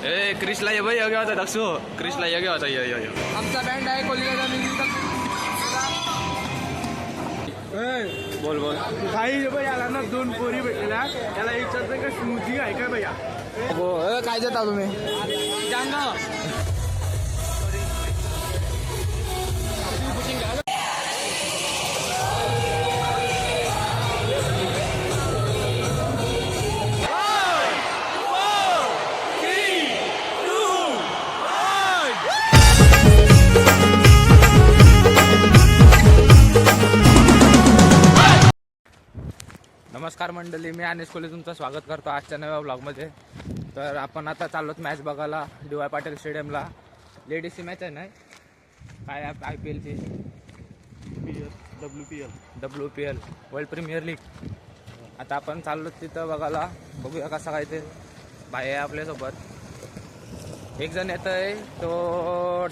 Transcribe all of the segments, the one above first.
ए क्रिशला ये भाई योग्य होता दक्षू क्रिशला योग्य होता यो आमचा बँड आहे कोलिगाचा म्युझिक बोल बोल काही भाई याला ना 2 पोरी भेटलेल्या त्याला विचारतं का स्मूथी आहे का भैया हो काय देता तुम्ही जांगा नमस्कार मंडळी, मी अनिश कोहली तुमचं स्वागत करतो आजच्या नव्या व्लॉगमध्ये. तर आपण आता चाललोत मॅच बघायला डी.वाय. पाटील स्टेडियमला. लेडीजची मॅच आहे ना, काय IPLची WPL वर्ल्ड प्रीमियर लीग. आता आपण चाललो तिथं बघायला. बघूया कसं काय ते. भाई आहे आपल्यासोबत, एक जण येत आहे तो,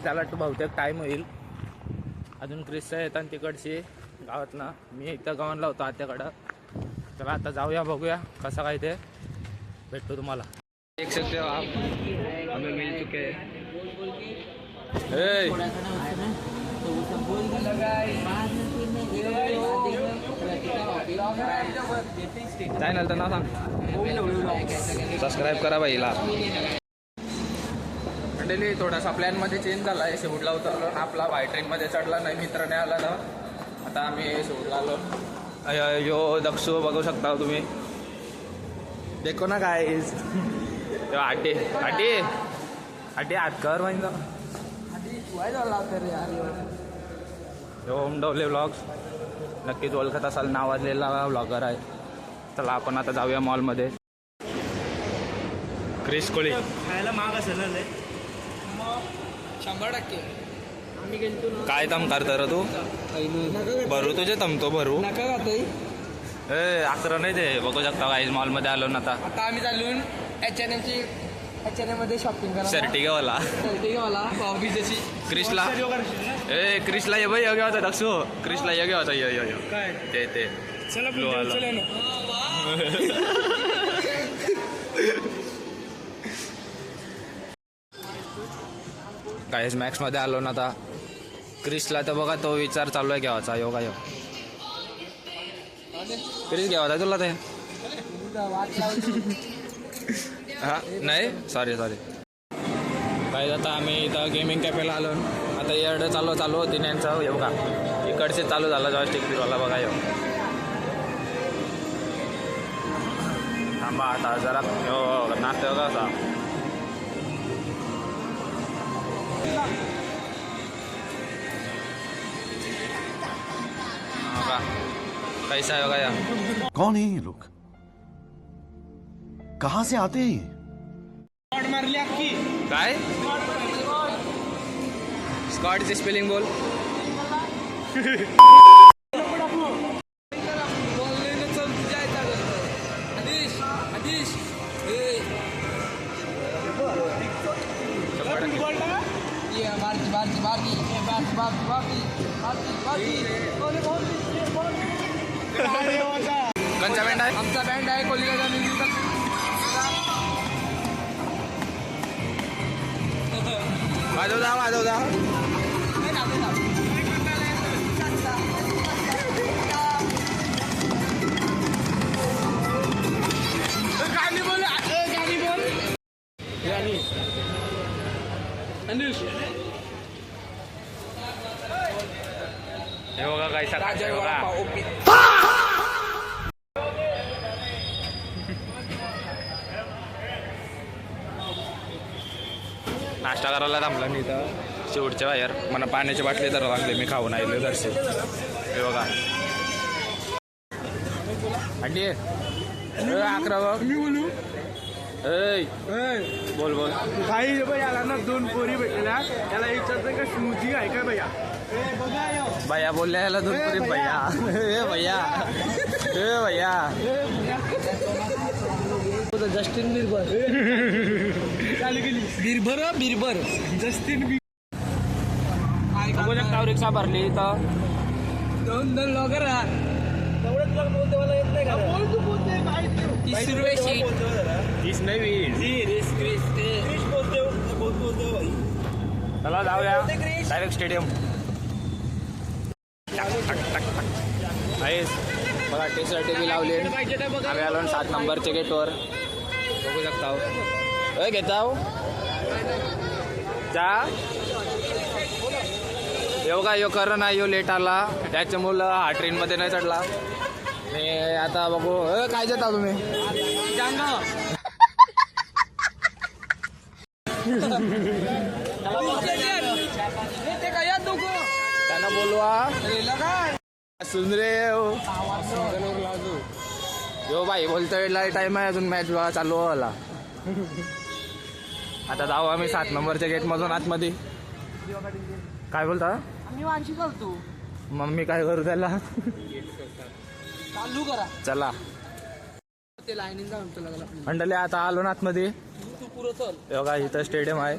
त्याला बहुतेक टाईम होईल. अजून क्रिसचं येतात तिकडची गावातनं. मी इथं गावांना होतो आत्याकडं. चला आता जाऊया, बघूया कसं काय ते. भेटतो तुम्हाला. देख सकते हो आप, हमें मिल चुके हैं. चॅनल तर नाव सांग, सबस्क्राईब करा बाईला. मंडळी थोडासा प्लॅनमध्ये चेंज झाला आहे. शेवटला उतरलो ना, आपला बाय ट्रेनमध्ये चढला नाही, मित्र नाही आला ना. आता आम्ही शेवटला आलो. यो दक्षू बघू शकता तुम्ही, देखो ना काय आटे आटे आटे हातकर म्हणजे ओम डवले व्लॉग्स, नक्कीच ओळखत असाल, नावाजलेला व्लॉगर आहे. चला आपण आता जाऊया मॉलमध्ये. क्रिश कोहली खायला महाग असेल ना 100%. आम्ही गेलतो ना. काय तम करता रे तू? भरू तुझे तमतो भरू नका खाते. 11 नाही ते. बघू शकता काही मॉलमध्ये आलो ना. आता आम्ही चालून H&M मध्ये शॉपिंग करा. शर्टी घेवाला पावभी जशी क्रिशला. क्रिशला ये भाई योग्य होता दक्षू क्रिशला योग्य होता यो काय ते चला ब्लू वाला. काहीच मॅक्समध्ये आलो ना आता. क्रिशला तर बघा तो विचार चालू आहे घ्यावाचा. योगा यो क्रिश घ्यावाचा तुला ते. हा नाही सॉरी काय आता आम्ही इथं गेमिंग कॅफेला आलो. आता एवढं चालू होती यांचं. हे बघा इकडचे चालू झालं जॉयस्टिक फिरवायला. बघा यो थांबा आता जरा नाचते बघा असा. कैसा है गया? कौन है ये लोग, कहाँ से आते हैं ये? मारली अख्खी काय स्कॉटची स्पेलिंग बोल. कोणचा बँड आहे? आमचा बँड आहे कोलिगाचा म्युझिक. वाजव जा गाणी बोल. हे बघा काय सकाळचं बघा. नाश्ता करायला थांबला मी इथं शेवटच्या बाहेर. मला पाण्याची बाटली तर लागली, मी खाऊन आलो दर्शन. हे बघा अंडी 11 बघ. मी बोलू बोल काही भाई याला ना 2 पोरी भेटलेल्या त्याला विचारतं का स्मूथी आहे का भैया. भैया बोलले याला दूध पुरी. भैया भैया जस्टिन बिरबर बिरबर जस्टिन बघू शकता. रिक्षा भरली तर 2 लॉगर. तेवढंच लॉग बोलते मला येत नाही का. 30 रुपये शीट. 30 नाही 20. जाऊया डायरेक्ट स्टेडियम. बघा टी-शर्ट बी लावले. आम्ही आलो 7 नंबरच्या गेटवर बघू शकता. घेता जा योगा यो कर ना यो लेट आला त्याच्यामुळं हा ट्रेनमध्ये नाही चढला. मी आता बघू काय देता तुम्ही त्यांना बोलवा सुंदरे यो बाई बोलतोय टाइम आहे अजून मॅच चालू व्हायला. आता जाऊ आम्ही 7 नंबरच्या गेट मधून आतमध्ये. काय बोलता मम्मी काय करू त्याला चालू करा चला ते लाईनिंग मंडळी आता आलो ना आतमध्ये. तू पुरं चल. बघा इथं स्टेडियम आहे.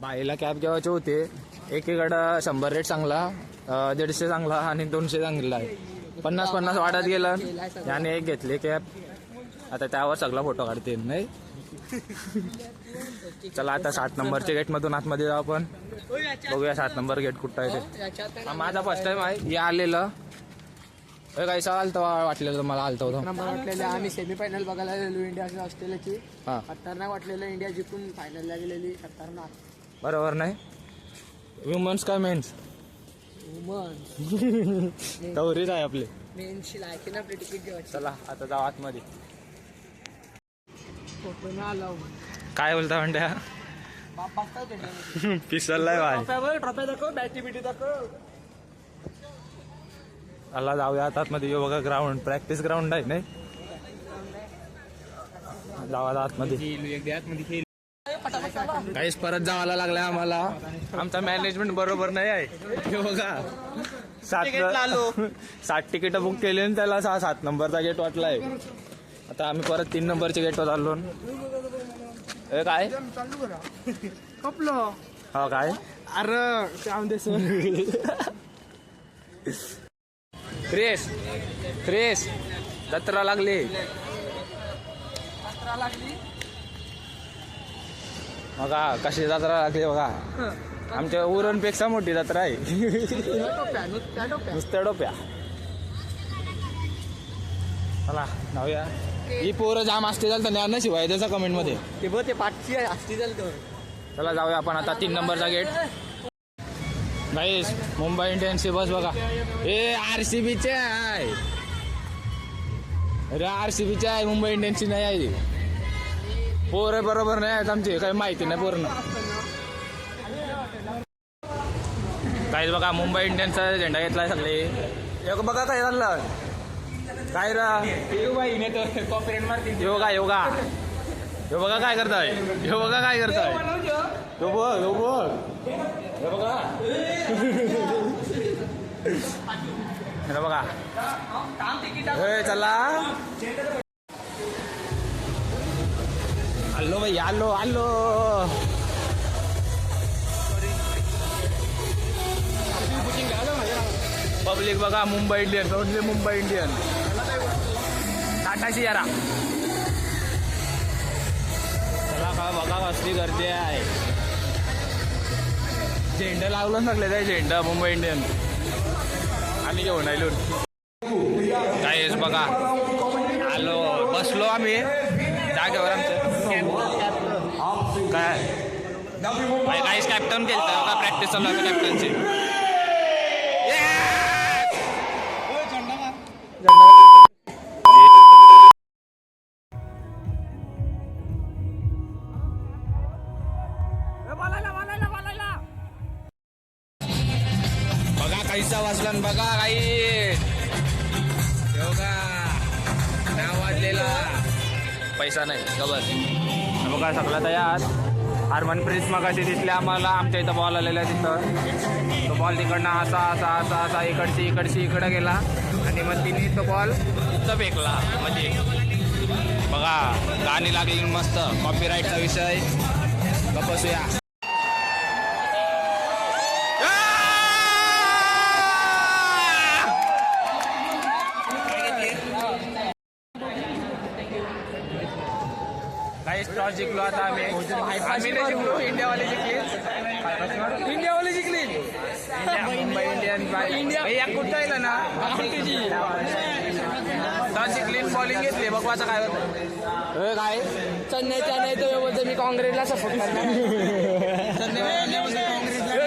बाईला कॅब घ्यायचे होते. एकीकडं 100 रेट चांगला 150 चांगला आणि 200 चांगला आहे. 50 वाढत गेलं याने एक घेतली कॅब. आता त्यावर सगळा फोटो काढते नाही. चला आता 7 नंबरच्या गेट मधून आतमध्ये जाऊ आपण. बघूया 7 नंबर गेट कुठं आहे ते. हा माझा फर्स्ट टाइम आहे हे आलेलं. काही आलतं वाटलेलं मला आलतं होतं नंबर वाटलेले. आम्ही सेमीफायनल बघायला गेलो इंडिया ऑस्ट्रेलियाची. हा खतरनाक वाटलेलं. इंडिया जिंकून फायनलला गेलेली. खतरनाक बरोबर नाही. वुमन्स काय मेन्स वुमन तवरीच आहे आपले. मेनशी लायकी ना आपली तिकीट घ्यायची. चला आता जाऊ आतमध्ये. फोटो ना आला काय बोलता म्हणत्या पिसललाय बाय. ट्रॉफी दाखव बॅटी बिटी दाखव. मला जाऊया आतमध्ये. बघा ग्राउंड प्रॅक्टिस ग्राउंड आहे नाही. जावा आतमध्ये. काहीच परत जावायला लागलाय आम्हाला. आमचा मॅनेजमेंट बरोबर नाही आहे. हे बघा 7 तिकीट बुक केली आणि त्याला 7 नंबरचा गेट वाटलाय. आता आम्ही परत 3 नंबरच्या गेटवर चाललो. काय कपलो हा काय अरे काम दे सर. क्रेस जत्रा लागली. बघा कशी जत्रा लागली बघा. आमच्या उरणपेक्षा मोठी जत्रा आहे. नुसत्या डोप्या. चला जाऊया. ही पोरं जाम असते झालं तर ज्ञान शिवाय त्याचा कमेंट मध्ये ते बघ ते पाठची असती झालं. चला जाऊया आपण आता 3 नंबरचा गेट. गाईस मुंबई इंडियन्सची बस बघा. हे RCBचे आहे. अरे RCBचे आहे मुंबई इंडियन्सची नाही आहे. पोरं बरोबर नाही आहेत आमची. काही माहिती नाही पूर्ण. गाईस बघा मुंबई इंडियन्सचा झेंडा घेतलाय सगळे. एक बघा काय झालं काय योगा योगा. हे बघा काय करताय. हे बघा काय करताय. हे बघ हे बघा हे बघा. चला आलो भाई आलो आलो. पब्लिक बघा Mumbai Indian. Only Mumbai Indian. Tata Sierra. चला का बघा कसली गर्दी आहे. झेंडा लावलं सगळे त्या झेंडा मुंबई इंडियन. आम्ही घेऊन आलो काय बघा. आलो बसलो आम्ही जागेवर. आमचं काय काहीच कॅप्टन केलं का प्रॅक्टिस चालू आहे कॅप्टनची. बघा काहीचा वाचला बघा काही योगा नाव वाजलेला. पैसा नाही खबर. बघा सगळा तयार. हरमनप्रीत मगाशी दिसले आम्हाला. आमच्या इथं बॉल आलेला तिथं. तो बॉल तिकडनं असा असा असा असा इकडची इकडं गेला आणि मग तिने तो बॉल इथं फेकला मध्ये. बघा गाणी लागली मस्त. कॉपीराईटचा विषय बसूया. टॉस जिंकलो आता आम्ही नाही जिंकलो, इंडियावाले जिंकले. इंडियावाली जिंकली. मुंबई इंडियन या कुठं येईल ना तर जिंकली, बॉलिंग घेतली. बघू आता काय होतं. काय चेन्नईच्या नाही तर बोलतो मी काँग्रेसला सपोर्ट करणार.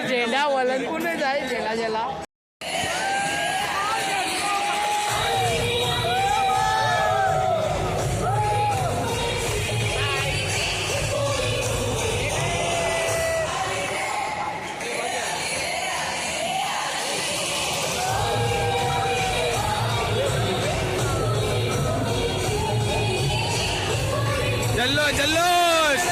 झेंडा वलंकूनच आहे झेला झेला. जल्लोष जल्लोष.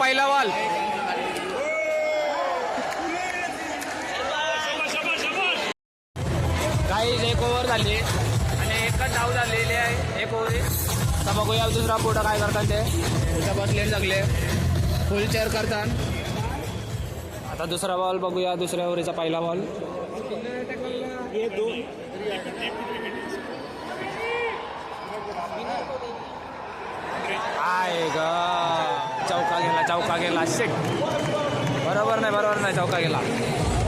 पहिला बॉल काही एक ओव्हर झाली आणि एकच धाव झालेली आहे. एक ओव्हर. आता बघूया दुसरा पुढं काय करतात ते. त्याच्यावर लेट लागले, फुल चेअर करतात. आता दुसरा बॉल बघूया. दुसऱ्या ओव्हरीचा पहिला बॉल. आहे ग, चौका गेला शिट. बरोबर नाही चौका गेला.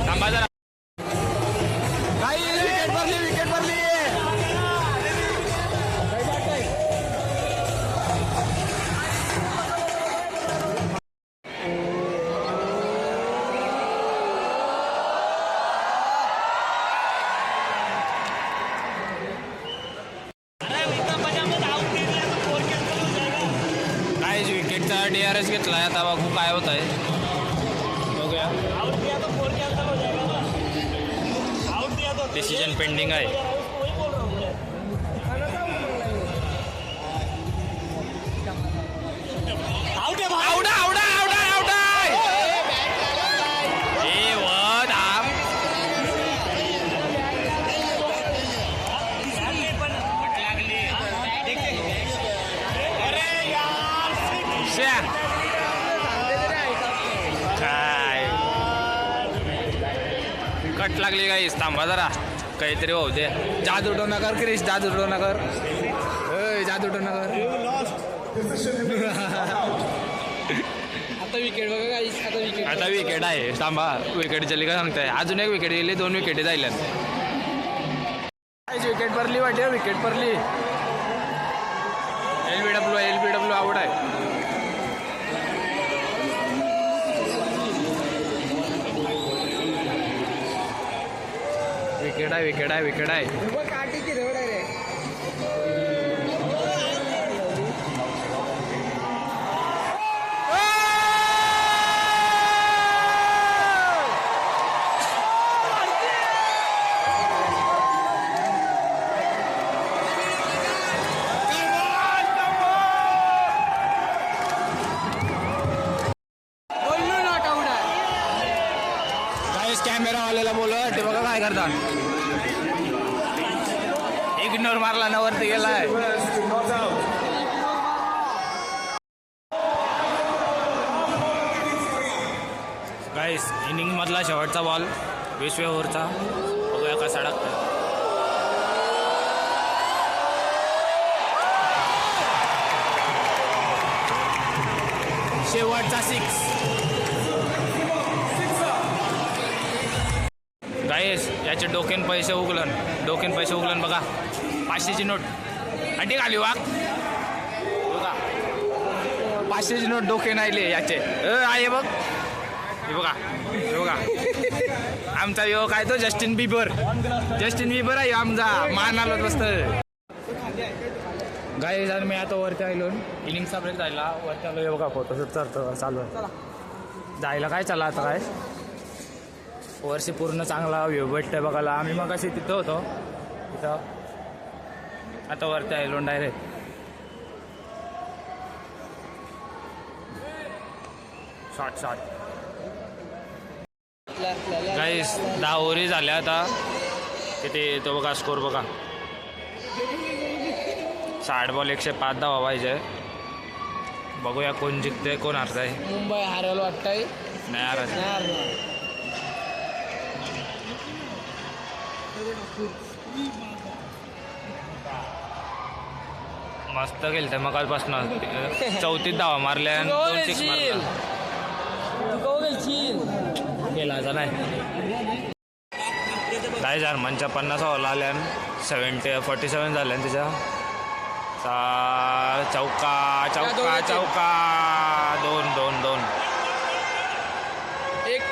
थांबा जरा. विकेट भरली. काय विकेटचा DRS घेतलाय. आता बघू काय होत आहे. बघूया. डिसिजन पेंडिंग आहे. आउट काय कट लागली काही. थांबा जरा, काहीतरी होऊ दे. जादू नगर क्रिश, जादू नगर. आता विकेट आहे. थांबा, विकेट चली का सांगताय. अजून एक विकेट गेली, 2 विकेटी जायला. विकेट भरली वाटते. विकेट भरली. LBW आउट आहे. विकेट आहे. कॅमेरावाल्याला बोलवा ते बघा काय करतात. इग्नोर मारला ना, वरती गेलाय. गाईस इनिंगमधला शेवटचा बॉल 20व्या ओव्हरचा. बघूया कसा टाकतोय. शेवटचा 6. गाईस याचे डोक्यान पैसे उगलन बघा. 500ची नोट अटी खाली वाघ बघा. 500ची नोट डोके नाहीले याचे आहे बघ. हे बघा आमचा यो काय तो जस्टिन बिबर आहे आमचा. मान आलो मस्त. गाईस आणि मी आता वरती आलो. इनिंगचा ब्रेक जायला वरती आलो. हे बघा फोटोशूट चालू आहे. जायला काय चला आता काय वर्षी पूर्ण चांगला व्ह्यू भेटतोय बघायला. आम्ही मग अशी तिथं होतो तिथं. आता वरती आलो डायरेक्ट. शॉट गाईस 10 ओव्हरी झाल्या आता. किती तो बघा स्कोर बघा. 60 बॉल 105 धावा पाहिजे. बघूया कोण जिंकते कोण हरताय. मुंबई हारायला वाटतंय. नाही हरत. मस्त गेलते मगापासून. 34 धावा मारल्या आणि 2 6 मारल्या. गेला जा नाही काय जर्मनच्या 50 ओव्हरला आल्या. 47 झाल्या त्याच्या. चौका 2 एक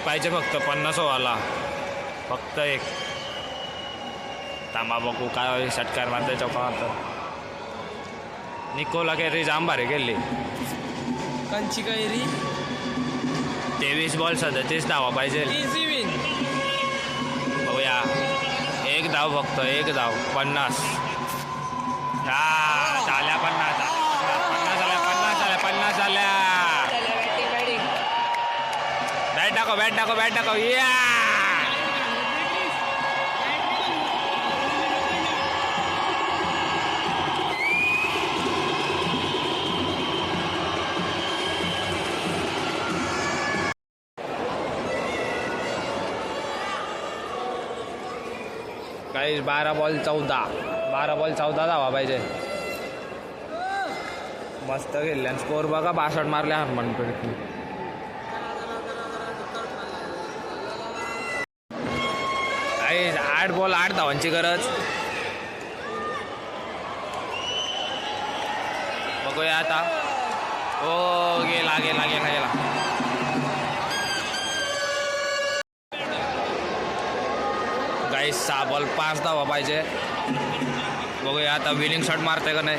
पाहिजे फक्त 50 ओव्हरला. फक्त एक. तांबा बघू काय षटकार मारते चौका मारतात. निकोला कैरी जाम भारी गेली. कंची कैरी 23 बॉल 37 धावा पाहिजे. Easy win. बघूया एक धाव फक्त. एक धाव 50. झाल्या 50 झाल्या. बॅट टाको या. काही 12 बॉल 14 धावा पाहिजे. मस्त गेले. स्कोर बघा 62 मारले हरमनप्रीतने. काही 8 बॉल 8 धावांची गरज. बघूया आता. हो गेला. काही 6 बॉल 5 धावा पाहिजे. बघूया आता विनिंग शॉट मारते का नाही.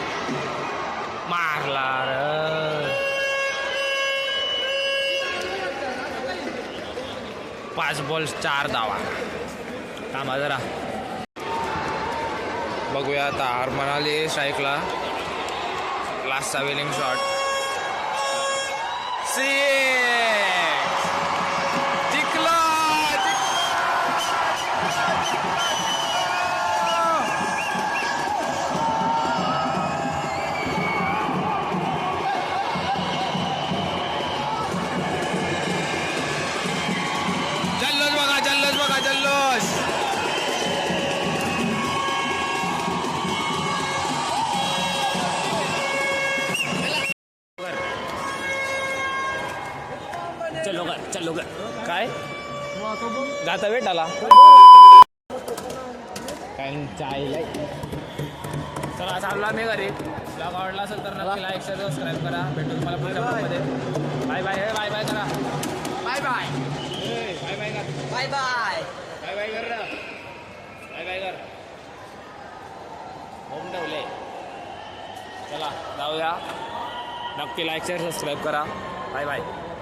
मारला. 5 बॉल 4 धावा. थांबा जरा. बघूया आता हरमन आली स्ट्राईकला. लास्टचा विनिंग शॉट. जल्लोष. चलो कर काय जाता वेट आला काय चायला. चला चालला मी घरी. ब्लॉग आवडला असेल तर नक्की लाईक शेअर सबस्क्राईब करा. भेटू तुम्हाला पुढच्या ब्लॉगमध्ये. बाय करा. बाय कर. होम ठेवले. चला जाऊया. नक्की लाईक शेअर सबस्क्राईब करा. बाय